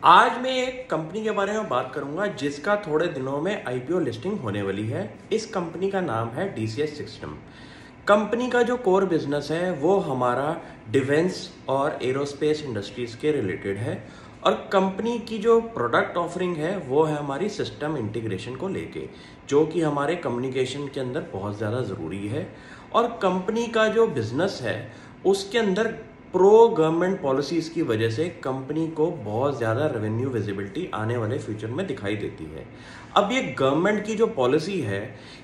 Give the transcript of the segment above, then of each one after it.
आज मैं एक कंपनी के बारे में बात करूंगा जिसका थोड़े दिनों में आईपीओ लिस्टिंग होने वाली है। इस कंपनी का नाम है डीसीएस सिस्टम। कंपनी का जो कोर बिजनेस है वो हमारा डिफेंस और एरोस्पेस इंडस्ट्रीज के रिलेटेड है और कंपनी की जो प्रोडक्ट ऑफरिंग है वो है हमारी सिस्टम इंटीग्रेशन को लेके, जो कि हमारे कम्युनिकेशन के अंदर बहुत ज़्यादा ज़रूरी है। और कंपनी का जो बिजनेस है उसके अंदर प्रो गवर्नमेंट पॉलिसीज़ की वजह से कंपनी को बहुत ज़्यादा रेवेन्यू विजिबिलिटी आने वाले फ्यूचर में दिखाई देती है। अब ये गवर्नमेंट की जो पॉलिसी है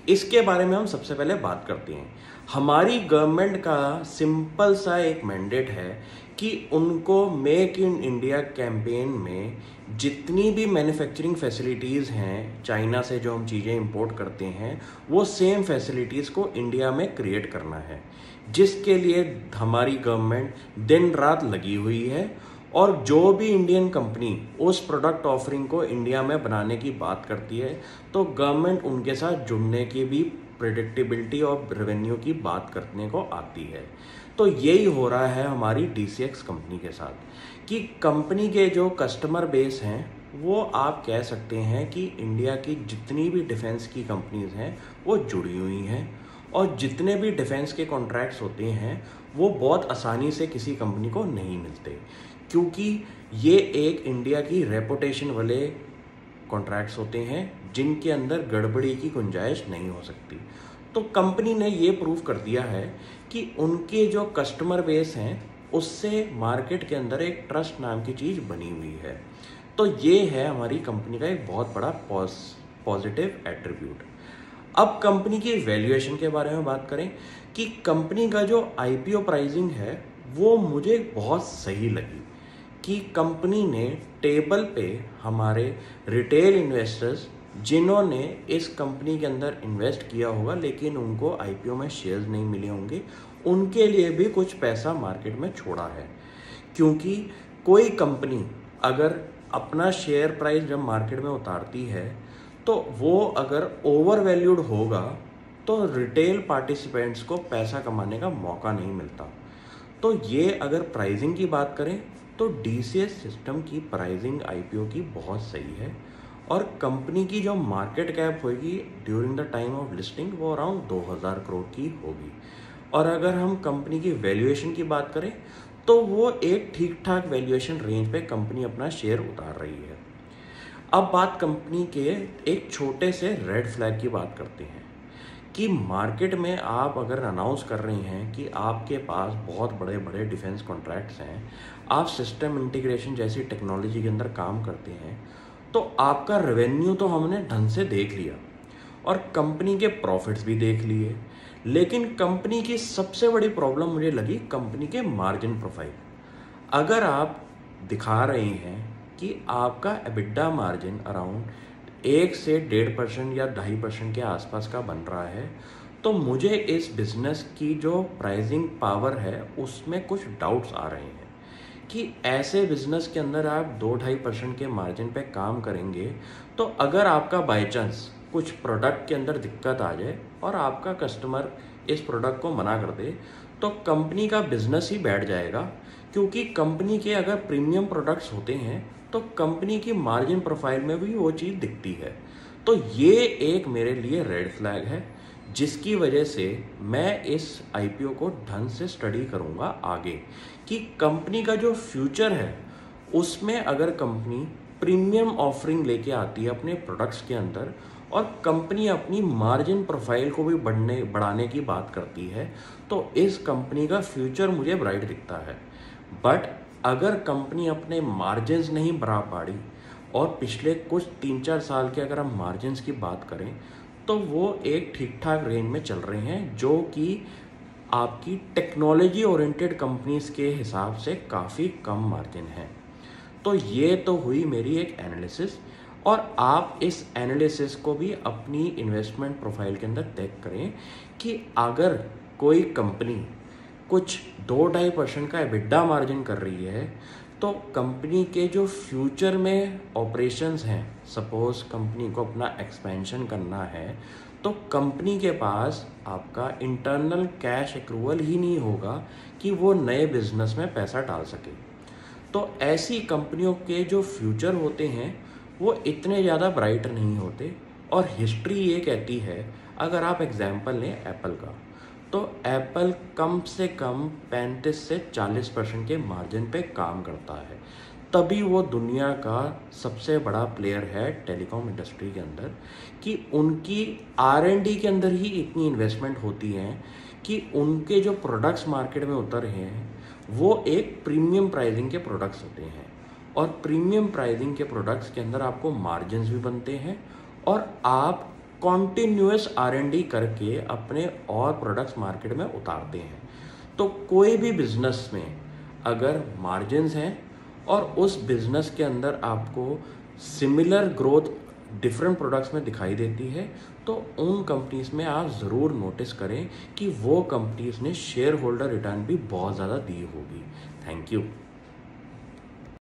इसके बारे में हम सबसे पहले बात करते हैं। हमारी गवर्नमेंट का सिंपल सा एक मैंडेट है कि उनको मेक इन इंडिया कैंपेन में जितनी भी मैन्युफैक्चरिंग फैसिलिटीज़ हैं चाइना से जो हम चीज़ें इंपोर्ट करते हैं वो सेम फैसिलिटीज़ को इंडिया में क्रिएट करना है, जिसके लिए हमारी गवर्नमेंट दिन रात लगी हुई है। और जो भी इंडियन कंपनी उस प्रोडक्ट ऑफरिंग को इंडिया में बनाने की बात करती है तो गवर्नमेंट उनके साथ जुड़ने की भी प्रेडिक्टेबिलिटी और रेवेन्यू की बात करने को आती है। तो यही हो रहा है हमारी डीसीएक्स कंपनी के साथ कि कंपनी के जो कस्टमर बेस हैं वो आप कह सकते हैं कि इंडिया की जितनी भी डिफेंस की कंपनीज हैं वो जुड़ी हुई हैं और जितने भी डिफेंस के कॉन्ट्रैक्ट्स होते हैं वो बहुत आसानी से किसी कंपनी को नहीं मिलते, क्योंकि ये एक इंडिया की रेपुटेशन वाले कॉन्ट्रैक्ट्स होते हैं जिनके अंदर गड़बड़ी की गुंजाइश नहीं हो सकती। तो कंपनी ने ये प्रूव कर दिया है कि उनके जो कस्टमर बेस हैं उससे मार्केट के अंदर एक ट्रस्ट नाम की चीज़ बनी हुई है। तो ये है हमारी कंपनी का एक बहुत बड़ा पॉजिटिव एट्रीब्यूट। अब कंपनी की वैल्यूएशन के बारे में बात करें कि कंपनी का जो आईपीओ प्राइसिंग है वो मुझे बहुत सही लगी कि कंपनी ने टेबल पे हमारे रिटेल इन्वेस्टर्स जिन्होंने इस कंपनी के अंदर इन्वेस्ट किया होगा लेकिन उनको आईपीओ में शेयर्स नहीं मिले होंगे, उनके लिए भी कुछ पैसा मार्केट में छोड़ा है। क्योंकि कोई कंपनी अगर अपना शेयर प्राइस जब मार्केट में उतारती है तो वो अगर ओवर वैल्यूड होगा तो रिटेल पार्टिसिपेंट्स को पैसा कमाने का मौका नहीं मिलता। तो ये अगर प्राइसिंग की बात करें तो डीसीएस सिस्टम की प्राइसिंग आईपीओ की बहुत सही है और कंपनी की जो मार्केट कैप होगी during the time of listing वो अराउंड 2000 करोड़ की होगी। और अगर हम कंपनी की वैल्यूएशन की बात करें तो वो एक ठीक ठाक वैल्यूएशन रेंज पे कंपनी अपना शेयर उतार रही है। अब बात कंपनी के एक छोटे से रेड फ्लैग की बात करते हैं कि मार्केट में आप अगर अनाउंस कर रही हैं कि आपके पास बहुत बड़े बड़े डिफेंस कॉन्ट्रैक्ट्स हैं, आप सिस्टम इंटीग्रेशन जैसी टेक्नोलॉजी के अंदर काम करते हैं, तो आपका रेवेन्यू तो हमने ढंग से देख लिया और कंपनी के प्रॉफिट्स भी देख लिए, लेकिन कंपनी की सबसे बड़ी प्रॉब्लम मुझे लगी कंपनी के मार्जिन प्रोफाइल। अगर आप दिखा रहे हैं कि आपका एबिटा मार्जिन अराउंड 1 से 1.5% या 2.5% के आसपास का बन रहा है, तो मुझे इस बिज़नेस की जो प्राइसिंग पावर है उसमें कुछ डाउट्स आ रहे हैं कि ऐसे बिज़नेस के अंदर आप 2-2.5% के मार्जिन पे काम करेंगे तो अगर आपका बाई चांस कुछ प्रोडक्ट के अंदर दिक्कत आ जाए और आपका कस्टमर इस प्रोडक्ट को मना कर दे तो कंपनी का बिजनेस ही बैठ जाएगा। क्योंकि कंपनी के अगर प्रीमियम प्रोडक्ट्स होते हैं तो कंपनी की मार्जिन प्रोफाइल में भी वो चीज़ दिखती है। तो ये एक मेरे लिए रेड फ्लैग है जिसकी वजह से मैं इस आईपीओ को ढंग से स्टडी करूँगा आगे कि कंपनी का जो फ्यूचर है उसमें अगर कंपनी प्रीमियम ऑफरिंग लेके आती है अपने प्रोडक्ट्स के अंदर और कंपनी अपनी मार्जिन प्रोफाइल को भी बढ़ाने की बात करती है तो इस कंपनी का फ्यूचर मुझे ब्राइट दिखता है। बट अगर कंपनी अपने मार्जिन्स नहीं बढ़ा पाड़ी और पिछले कुछ 3-4 साल के अगर हम मार्जिन्स की बात करें तो वो एक ठीक ठाक रेंज में चल रहे हैं, जो कि आपकी टेक्नोलॉजी ओरिएंटेड कंपनीज के हिसाब से काफ़ी कम मार्जिन है। तो ये तो हुई मेरी एक एनालिसिस और आप इस एनालिसिस को भी अपनी इन्वेस्टमेंट प्रोफाइल के अंदर तय करें कि अगर कोई कंपनी कुछ 2-2.5% का एबिटा मार्जिन कर रही है तो कंपनी के जो फ्यूचर में ऑपरेशंस हैं, सपोज कंपनी को अपना एक्सपेंशन करना है तो कंपनी के पास आपका इंटरनल कैश एक्रूवल ही नहीं होगा कि वो नए बिजनेस में पैसा डाल सके। तो ऐसी कंपनियों के जो फ्यूचर होते हैं वो इतने ज़्यादा ब्राइट नहीं होते। और हिस्ट्री ये कहती है, अगर आप एग्जाम्पल लें एप्पल का, तो एप्पल कम से कम 35 से 40% के मार्जिन पे काम करता है, तभी वो दुनिया का सबसे बड़ा प्लेयर है टेलीकॉम इंडस्ट्री के अंदर। कि उनकी R&D के अंदर ही इतनी इन्वेस्टमेंट होती है कि उनके जो प्रोडक्ट्स मार्केट में उतर रहे हैं वो एक प्रीमियम प्राइसिंग के प्रोडक्ट्स होते हैं, और प्रीमियम प्राइसिंग के प्रोडक्ट्स के अंदर आपको मार्जिन्स भी बनते हैं और आप कॉन्टिन्यूस R&D करके अपने और प्रोडक्ट्स मार्केट में उतारते हैं। तो कोई भी बिजनेस में अगर मार्जिन्स हैं और उस बिजनेस के अंदर आपको सिमिलर ग्रोथ डिफरेंट प्रोडक्ट्स में दिखाई देती है, तो उन कंपनीज में आप ज़रूर नोटिस करें कि वो कंपनीज ने शेयर होल्डर रिटर्न भी बहुत ज़्यादा दी होगी। Thank you.